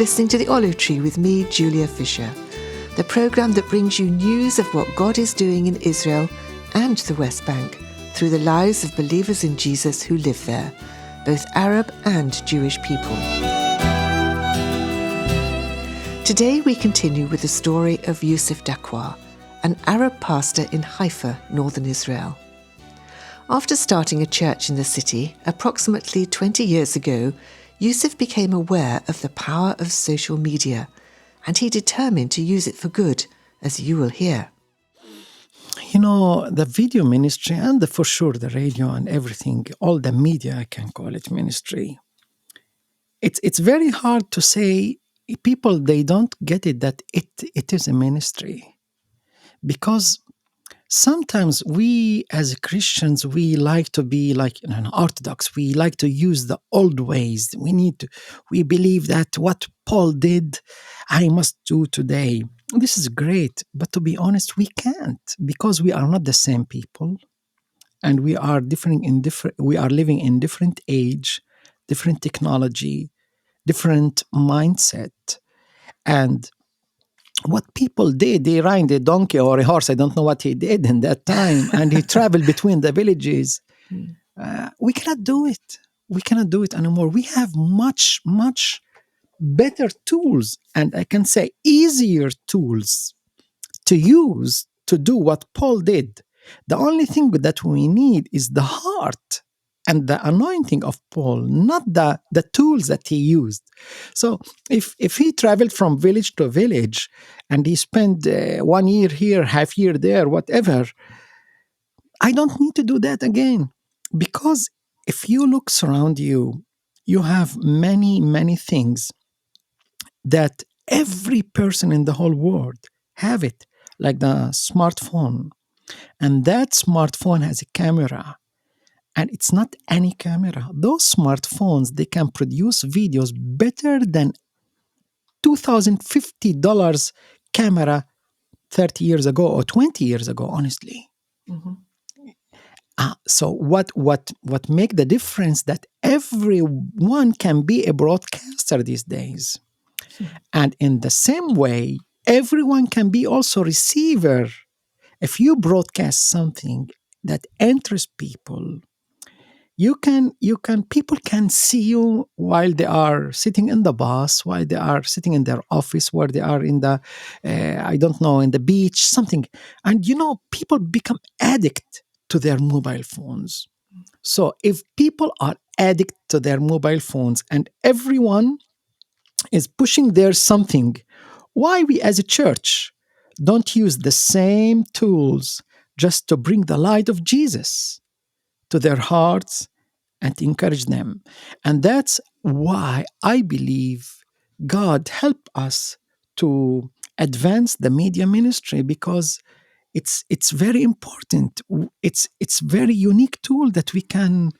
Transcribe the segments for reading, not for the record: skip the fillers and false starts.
listening to The Olive Tree with me, Julia Fisher, the programme that brings you news of what God is doing in Israel and the West Bank through the lives of believers in Jesus who live there, both Arab and Jewish people. Today we continue with the story of Yousef Dakwar, an Arab pastor in Haifa, northern Israel. After starting a church in the city approximately 20 years ago, Yousef became aware of the power of social media, and he determined to use it for good, as you will hear. You know, the video ministry and for sure the radio and everything, all the media, I can call it ministry. It's very hard to say, people, they don't get it that it is a ministry. Because sometimes we as Christians, we like to be like orthodox. We like to use the old ways. We believe that what Paul did, I must do today. This is great, but to be honest, we can't, because we are not the same people, and we are we are living in different age, different technology, different mindset. And what people did, they ride a donkey or a horse, I don't know what he did in that time, and he traveled between the villages. We cannot do it. We cannot do it anymore. We have much, much better tools, and I can say easier tools to use to do what Paul did. The only thing that we need is the heart and the anointing of Paul, not the tools that he used. So if he traveled from village to village and he spent 1 year here, half year there, whatever, I don't need to do that again. Because if you look around you, you have many, many things that every person in the whole world have it, like the smartphone. And that smartphone has a camera. And it's not any camera. Those smartphones, they can produce videos better than $2,050 camera 30 years ago or 20 years ago, honestly. Mm-hmm. So what make the difference that everyone can be a broadcaster these days? And in the same way, everyone can be also receiver. If you broadcast something that interests people, people can see you while they are sitting in the bus, while they are sitting in their office, where they are in the, in the beach, something. And, people become addict to their mobile phones. So if people are addict to their mobile phones and everyone is pushing their something, why we as a church don't use the same tools just to bring the light of Jesus to their hearts and encourage them? And that's why I believe God helped us to advance the media ministry, because it's very important. It's very unique tool that we can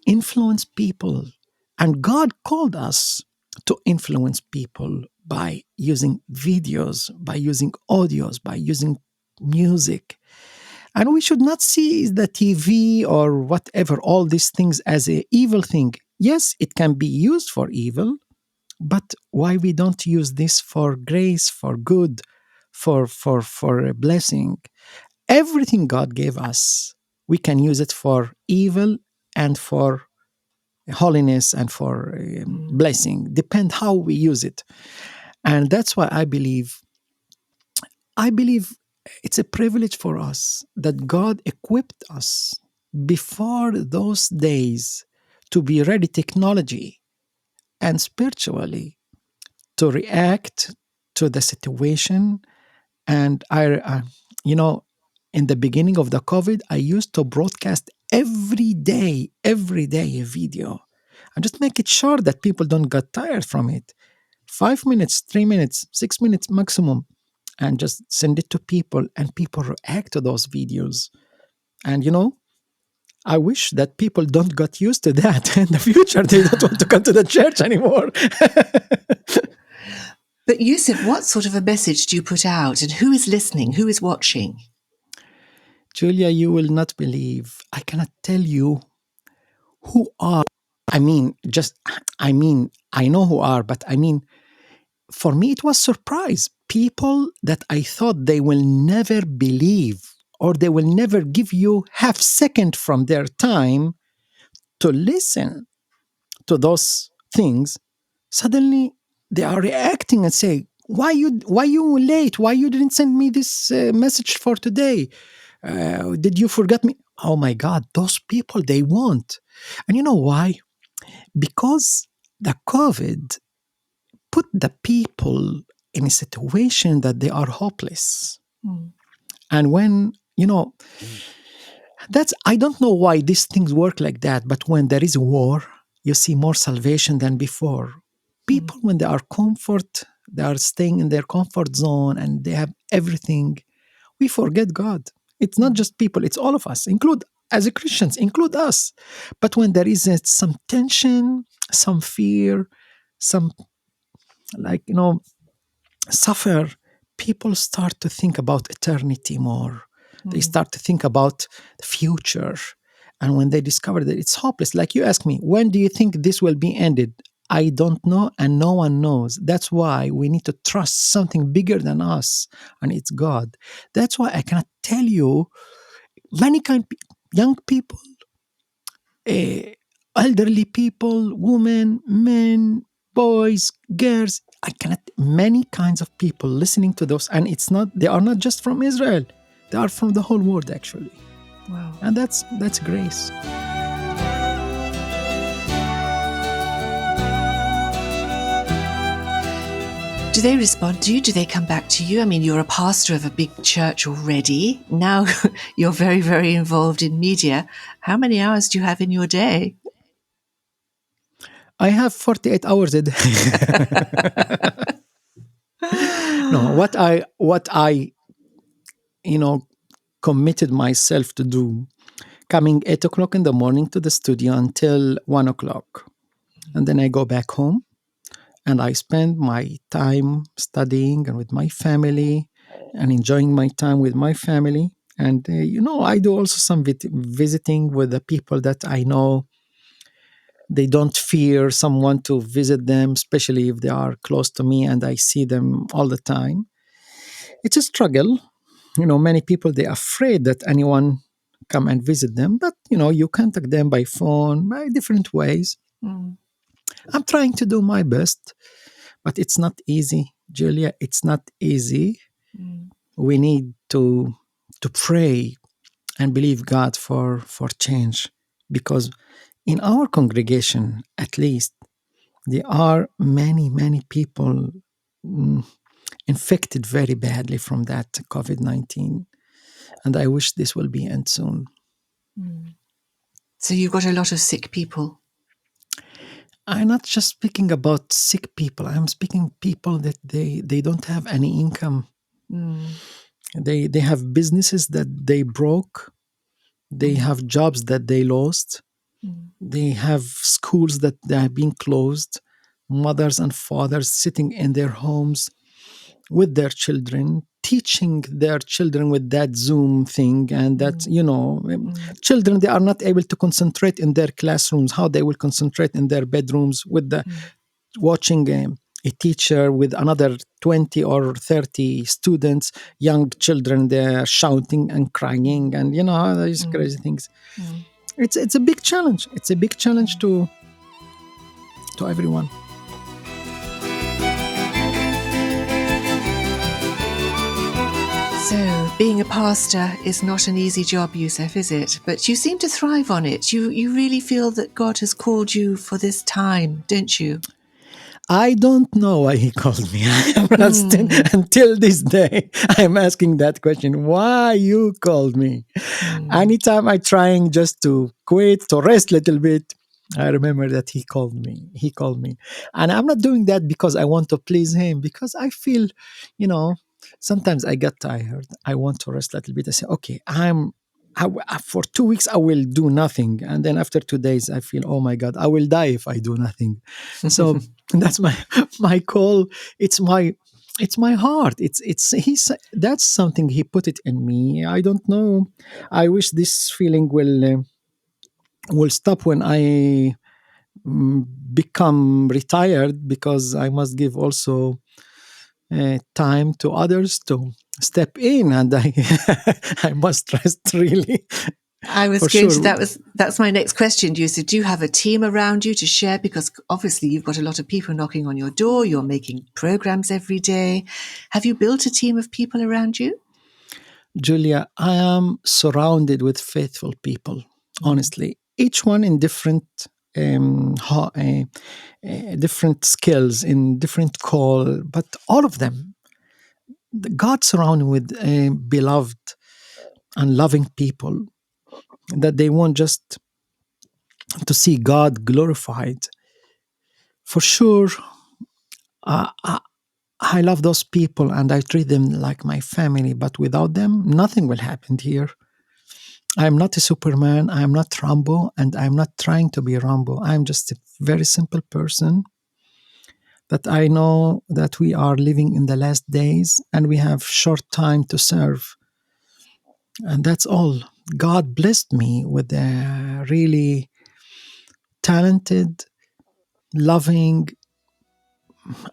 influence people. And God called us to influence people by using videos, by using audios, by using music. And we should not see the TV or whatever, all these things as an evil thing. Yes, it can be used for evil, but why we don't use this for grace, for good, for a blessing? Everything God gave us, we can use it for evil and for holiness and for blessing. Depend how we use it. And that's why I believe it's a privilege for us that God equipped us before those days to be ready technology and spiritually to react to the situation. And in the beginning of the COVID, I used to broadcast every day a video, and just make it sure that people don't get tired from it. 5 minutes, 3 minutes, 6 minutes maximum, and just send it to people, and people react to those videos. And I wish that people don't get used to that in the future. They don't want to come to the church anymore. But Yousef, what sort of a message do you put out, and who is listening? Who is watching? Julia, you will not believe. I cannot tell you who are. I know who are, but for me, it was surprise. People that I thought they will never believe or they will never give you half second from their time to listen to those things, suddenly they are reacting and say, why you late? Why you didn't send me this message for today? Did you forget me? Oh my God, those people, they want. And you know why? Because the COVID put the people in a situation that they are hopeless. Mm. And when, that's, I don't know why these things work like that, but when there is a war, you see more salvation than before. People, when they are comfort, they are staying in their comfort zone and they have everything, we forget God. It's not just people, it's all of us, include, as a Christians, include us. But when there is some tension, some fear, some, like, suffer, people start to think about eternity more. They start to think about the future. And when they discover that it's hopeless, like you ask me, when do you think this will be ended? I don't know, and no one knows. That's why we need to trust something bigger than us, and it's God. That's why I cannot tell you many young people, uh, elderly people, women, men, boys, girls. I cannot, many kinds of people listening to those, and it's not, they are not just from Israel, they are from the whole world actually. Wow. And that's grace. Do they respond to you? Do they come back to you? I mean, you're a pastor of a big church already. Now you're very, very involved in media. How many hours do you have in your day? I have 48 hours a day. No, what I committed myself to do, coming 8 o'clock in the morning to the studio until 1 o'clock. And then I go back home and I spend my time studying and with my family and enjoying my time with my family. And, I do also some visiting with the people that I know. They don't fear someone to visit them, especially if they are close to me and I see them all the time. It's a struggle. Many people, they're afraid that anyone come and visit them, but, you contact them by phone, by different ways. Mm. I'm trying to do my best, but it's not easy, Julia. It's not easy. Mm. We need to pray and believe God for change, because in our congregation, at least, there are many people infected very badly from that COVID-19, and I wish this will be end soon. Mm. So you've got a lot of sick people. I'm not just speaking about sick people. I'm speaking people that they don't have any income. Mm. They have businesses that they broke. They have jobs that they lost. Mm. They have schools that they have been closed. Mothers and fathers sitting in their homes with their children, teaching their children with that Zoom thing. And that, children, they are not able to concentrate in their classrooms, how they will concentrate in their bedrooms with the watching a teacher with another 20 or 30 students, young children, they're shouting and crying and, these crazy things. Mm. It's a big challenge. It's a big challenge to everyone. So being a pastor is not an easy job, Yousef, is it? But you seem to thrive on it. You really feel that God has called you for this time, don't you? I don't know why he called me. I am not until this day. I'm asking that question. Why you called me? Anytime I trying just to quit, to rest a little bit, I remember that he called me. He called me. And I'm not doing that because I want to please him, because I feel, sometimes I get tired. I want to rest a little bit. I say, okay, for 2 weeks, I will do nothing. And then after 2 days, I feel, oh my God, I will die if I do nothing. So that's my call. It's my heart. That's something he put it in me. I don't know. I wish this feeling will stop when I become retired because I must give also time to others to step in, and I I must rest really. I was For going to, sure. that's my next question, Yousef. Do you have a team around you to share? Because obviously you've got a lot of people knocking on your door. You're making programs every day. Have you built a team of people around you? Julia, I am surrounded with faithful people, honestly. Each one in different different skills, in different call, but all of them, God surrounded with beloved and loving people, that they want just to see God glorified. For sure, uh, I, I love those people and I treat them like my family, but without them, nothing will happen here. I am not a Superman, I am not Rambo, and I am not trying to be Rambo. I am just a very simple person that I know that we are living in the last days and we have short time to serve. And that's all. God blessed me with a really talented, loving,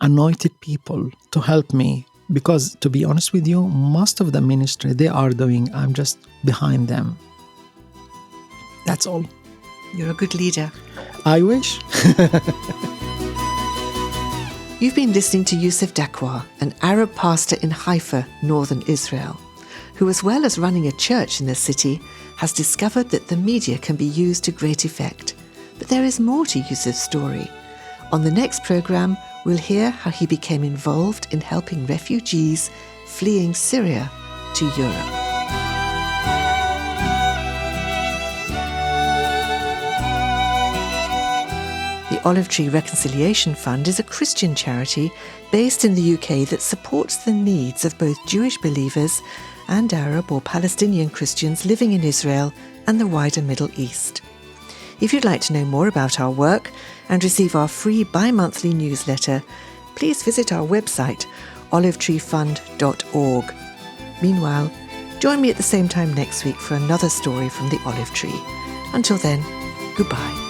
anointed people to help me. Because to be honest with you, most of the ministry they are doing, I'm just behind them. That's all. You're a good leader. I wish. You've been listening to Yousef Dakwar, an Arab pastor in Haifa, northern Israel, who, as well as running a church in the city, has discovered that the media can be used to great effect. But there is more to Yousef's story. On the next programme, we'll hear how he became involved in helping refugees fleeing Syria to Europe. The Olive Tree Reconciliation Fund is a Christian charity based in the UK that supports the needs of both Jewish believers and Arab or Palestinian Christians living in Israel and the wider Middle East. If you'd like to know more about our work and receive our free bi-monthly newsletter, please visit our website, olivetreefund.org. Meanwhile, join me at the same time next week for another story from the Olive Tree. Until then, goodbye.